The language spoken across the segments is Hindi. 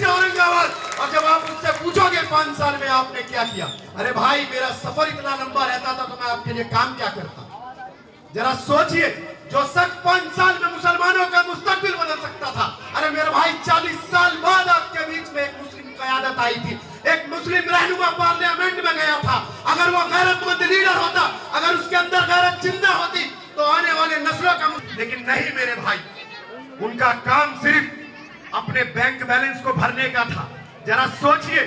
से औरंगाबाद, और जब आप उससे पूछोगे 5 साल में आपने क्या किया, अरे भाई मेरा सफर इतना लंबा रहता था तो मैं आपके लिए काम क्या करता। जरा सोचिए, जो शख्स 5 साल में मुसलमानों का मुस्तकबिल बदल सकता था, अरे मेरे भाई 40 साल बाद आपके बीच में एक मुस्लिम क़यादत आई थी, एक मुस्लिम रहनुमा पार्लियामेंट में गया था। अगर वो गैरतमंद लीडर होता, अगर उसके अंदर गैरत जिंदा होती तो आने वाले नस्लों का, लेकिन नहीं मेरे भाई, उनका काम सिर्फ अपने बैंक बैलेंस को भरने का था। जरा सोचिए,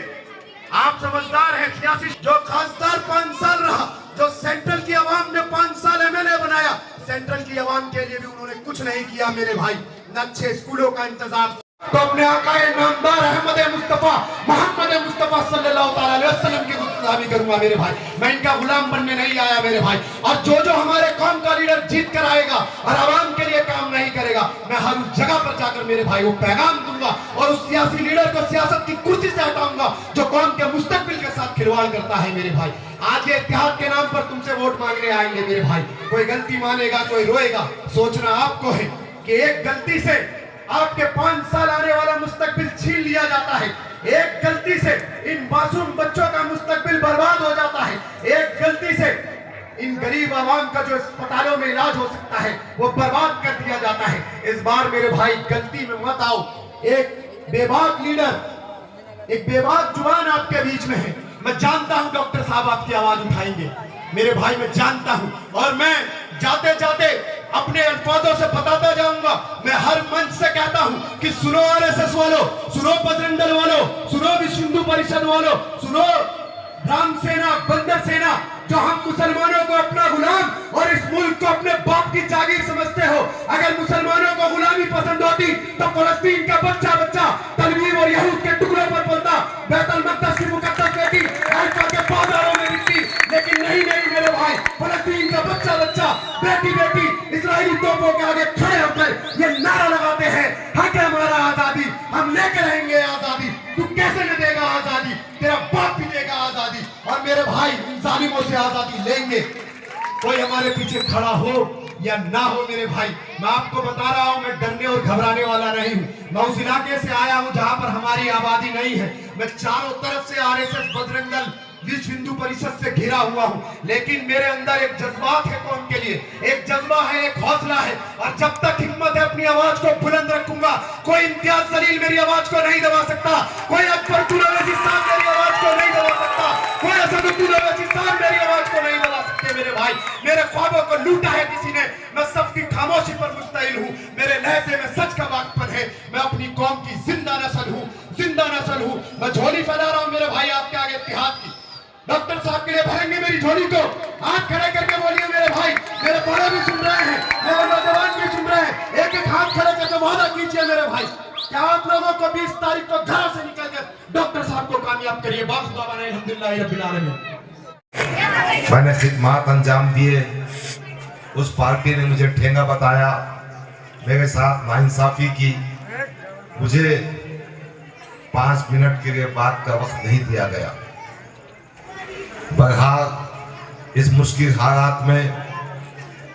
आप समझदार हैं, 86 जो खासदार 5 साल रहा, जो सेंट्रल की आवाम ने 5 साल एमएलए बनाया, सेंट्रल की आवाम के लिए भी उन्होंने कुछ नहीं किया मेरे भाई, न अच्छे स्कूलों का इंतजाम। तो अपने आकाए नामदार अहमद मुस्तफा मोहम्मद मुस्तफा सल्लल्लाहु अलैहि वसल्लम की गुलामी करूंगा मेरे भाई, मैं इनका गुलाम बनने नहीं आया मेरे भाई। और जो हमारे कौम का लीडर जीत कर आएगा और आवाम के लिए काम नहीं करेगा, मैं हर उस जगह पर जाकर मेरे भाई वो पैगाम दूंगा और उस सियासी लीडर को सियासत की कुर्सी से हटाऊंगा जो कौम के मुस्तकबिल के साथ खिलवाड़ करता है मेरे भाई। आज ये इत्तेहाद के नाम पर तुमसे वोट मांगने आएंगे मेरे भाई, कोई गलती मानेगा कोई रोएगा, सोचना आपको है कि एक गलती से आपके 5 साल आने वाला मुस्तकबिल छीन लिया जाता है, एक गलती से इन मासूम बच्चों का मुस्तकबिल बर्बाद हो जाता है, एक गलती से इन गरीब आवाम का जो अस्पतालों में इलाज हो सकता है वो बर्बाद कर दिया जाता है। इस बार मेरे भाई गलती में मत आओ। एक बेबाक लीडर, एक बेबाक जुबान आपके बीच में है, मैं जानता हूं डॉक्टर साहब आपकी आवाज उठाएंगे मेरे भाई, मैं जानता हूं, और मैं जाते जाते अपने अल्फाजों से बताता जाऊंगा। मैं हर मंच से कहता हूं कि सुनो आरएसएस वालों, सुनो बजरंग दल वालों, सुनो विश्व हिंदू परिषद वालों, सुनो राम सेना, बंदर सेना, जो हम मुसलमानों को अपना गुलाम और इस मुल्क को अपने बाप की जागीर समझते हो, अगर मुसलमानों को गुलामी पसंद होती तो फलस्तीन का बच्चा बच्चा तलवीर और यहूद के टुकड़ों पर बोलता, बैतुल मक़दस की मुक़द्दस बेटी अल्फा के बाजारों में बिकती, लेकिन नहीं मेरे भाई, फलस्तीन का बच्चा बच्चा बेटी बेटी इस्राएली तोपों के आगे खड़े होकर ये नारा लगाते हैं, हक है हमारा आजादी, हम लेकर रहेंगे आजादी। तू कैसे न देगा आजादी, तेरा बाप भी देगा आजादी, और मेरे भाई इन जालिमों से आजादी लेंगे, कोई हमारे पीछे खड़ा हो या ना हो मेरे भाई। मैं आपको बता रहा हूं, मैं डरने और घबराने वाला नहीं हूं। मैं उस इलाके से आया हूं जहां पर हमारी आबादी नहीं है, मैं चारों तरफ से आरएसएस, बजरंग दल, विश्व हिंदू परिषद से घिरा हुआ हूं, लेकिन मेरे अंदर एक जज्बात है कौम के लिए, एक जज्बा है, एक हौसला है, और जब तक हिम्मत है अपनी आवाज को बुलंद रखूंगा। कोई इम्तियाज जलील मेरी आवाज को नहीं दबा सकता, कोई अकबर मेरी आवाज को नहीं दबा सकता, कोई असदुद्दीन मेरी आवाज को नहीं दबा सकते मेरे भाई। मेरे ख्वाबों को लूटा है किसी ने, मैं सबकी खामोशी पर मुस्तैल हूं, मेरे लहजे में सच का वाकपन है, मैं अपनी कौम की जिंदा नस्ल हूं, जिंदा नस्ल हूं। मैं झोली फैला रहा हूं मेरे भाई आपके आगे इत्तेहाद की, डॉक्टर साहब के लिए भरेंगे मेरी झोली को, हाथ खड़े करके बोलिए मेरे भाई, मेरे बड़े भी सुन रहे हैं, मेरे नौजवान भी सुन रहे हैं, एक एक हाथ खड़े करके वादा कीजिए मेरे भाई, क्या आप लोगों को 20 तारीख को घर से निकलकर डॉक्टर साहब को कामयाब करिए। अल्हम्दुलिल्लाह रब्बिल आलमीन। मैंने खिदमत अंजाम दिए, उस पार्टी ने मुझे ठेंगा बताया, मेरे साथ नाइंसाफी की, मुझे 5 मिनट के लिए बात का वक्त नहीं दिया गया। बहरहाल इस मुश्किल हालात में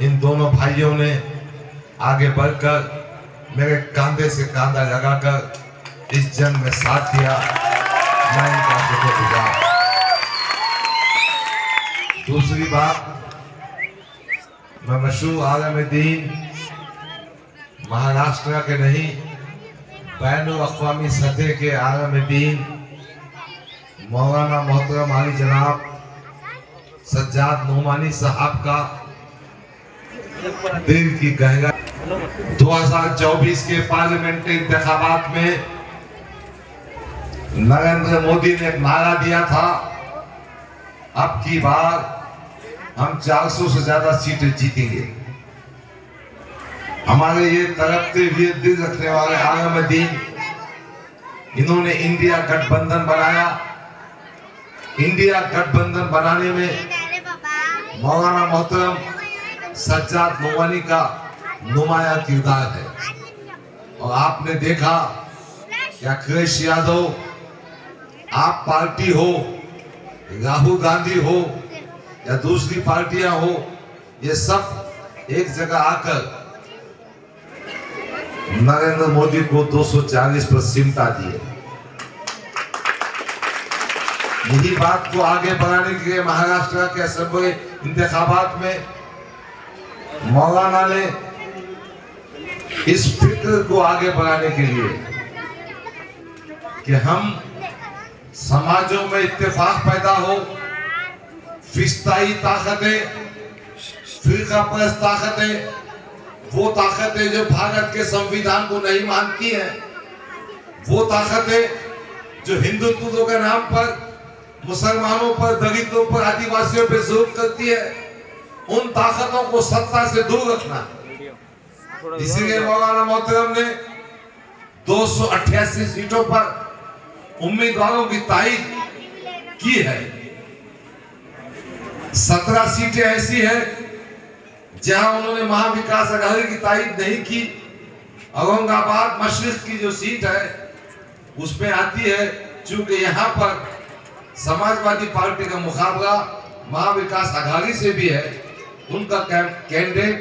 इन दोनों भाइयों ने आगे बढ़कर मेरे कंधे से कंधा लगाकर इस जंग में साथ दिया, मैं इनका शुक्रगुजार। दूसरी बात, मैं मशहूर आलम दीन महाराष्ट्र के नहीं, बैनुल अक़वामी सतह के आलम दीन मौलाना मोहतरम आली जनाब सज्जाद नोमानी साहब का दिल की गहरा 2024 के पार्लियामेंट्री इंतखाबात में नरेंद्र मोदी ने एक नारा दिया था, अब की बार हम 400 से ज्यादा सीटें जीतेंगे। हमारे ये तड़पते हुए दिल रखने वाले आलम दीन, इन्होंने इंडिया गठबंधन बनाया। इंडिया गठबंधन बनाने में मौलाना मोहतरम सज्जाद नोमानी का नुमाया किरदार है, और आपने देखा कि अखिलेश यादव, आप पार्टी हो, राहुल गांधी हो या दूसरी पार्टियां हो, ये सब एक जगह आकर नरेंद्र मोदी को 240 पर सिमटा दिए। यही बात को आगे बढ़ाने के लिए महाराष्ट्र के असेंबली इंतखाबात में मौलाना ने इस फिक्र को आगे बढ़ाने के लिए कि हम समाजों में इत्तेफाक पैदा हो, फिस्ताई ताकतें, फिरका परस्त ताकतें, वो ताकतें जो भारत के संविधान को नहीं मानती हैं, वो ताकतें जो हिंदुत्व के नाम पर मुसलमानों पर, दलितों पर, आदिवासियों पर जुल्म करती है, उन ताकतों को सत्ता से दूर रखना। इसीलिए मौलाना मोहतरम ने 288 सीटों पर उम्मीदवारों की तायीद की है। 17 सीटें ऐसी हैं जहां उन्होंने महाविकास अघाड़ी की तायीद नहीं की। औरंगाबाद मशरिक की जो सीट है उसमें आती है, चूंकि यहाँ पर समाजवादी पार्टी का मुकाबला महाविकास अघाड़ी से भी है, उनका कैंडिडेट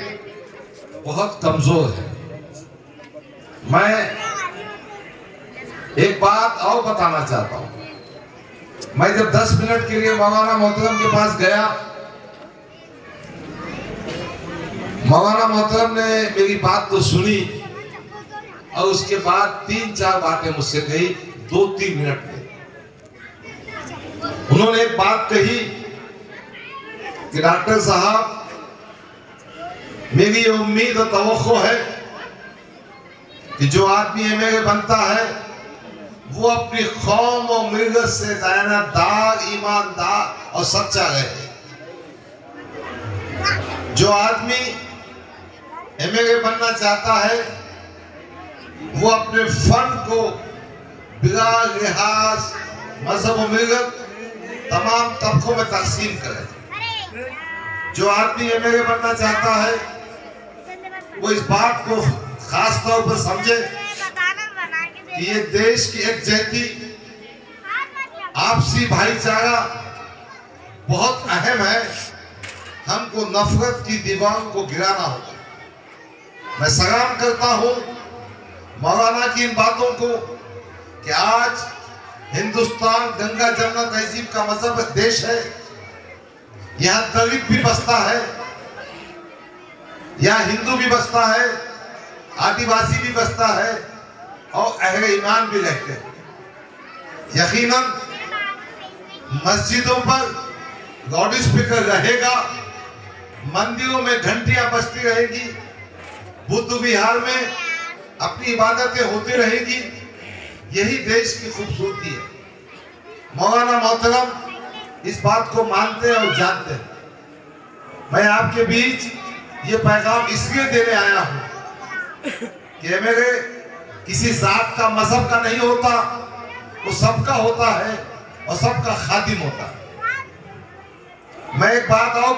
बहुत कमजोर है। मैं एक बात और बताना चाहता हूं। मैं जब 10 मिनट के लिए मौलाना मोहतरम के पास गया, मौलाना मोहतरम ने मेरी बात तो सुनी और उसके बाद 3-4 बातें मुझसे कही 2-3 मिनट में। उन्होंने एक बात कही कि डॉक्टर साहब, मेरी ये उम्मीद और तवक्को है कि जो आदमी एमएलए बनता है वो अपनी कौम और मिल्लत से दयानतदार, ईमानदार और सच्चा रहे। जो आदमी एमएलए बनना चाहता है वो अपने फन को बिना लिहाज मजहब और मिल्लत तमाम तबकों में तकसीम करे। जो आदमी एमएलए बनना चाहता है वो इस बात को खास तौर पर समझे कि ये देश की एकजुटती, आपसी भाईचारा बहुत अहम है। हमको नफरत की दीवार को गिराना होगा। मैं सलाम करता हूं मौलाना की इन बातों को कि आज हिंदुस्तान गंगा जमुना तहजीब का मजहब देश है। यहाँ दलित भी बसता है, यहाँ हिंदू भी बसता है, आदिवासी भी बसता है और अहले ईमान भी रहते हैं। यकीनन मस्जिदों पर लाउड स्पीकर रहेगा, मंदिरों में घंटियां बजती रहेगी, बुद्ध विहार में अपनी इबादतें होती रहेगी। यही देश की खूबसूरती है। मौलाना मोहतरम इस बात को मानते हैं और जानते हैं। मैं आपके बीच ये पैगाम इसलिए देने आया हूं कि एमएलए किसी जात का, मजहब का नहीं होता, वो सबका होता है और सबका खादिम होता है। मैं एक बात और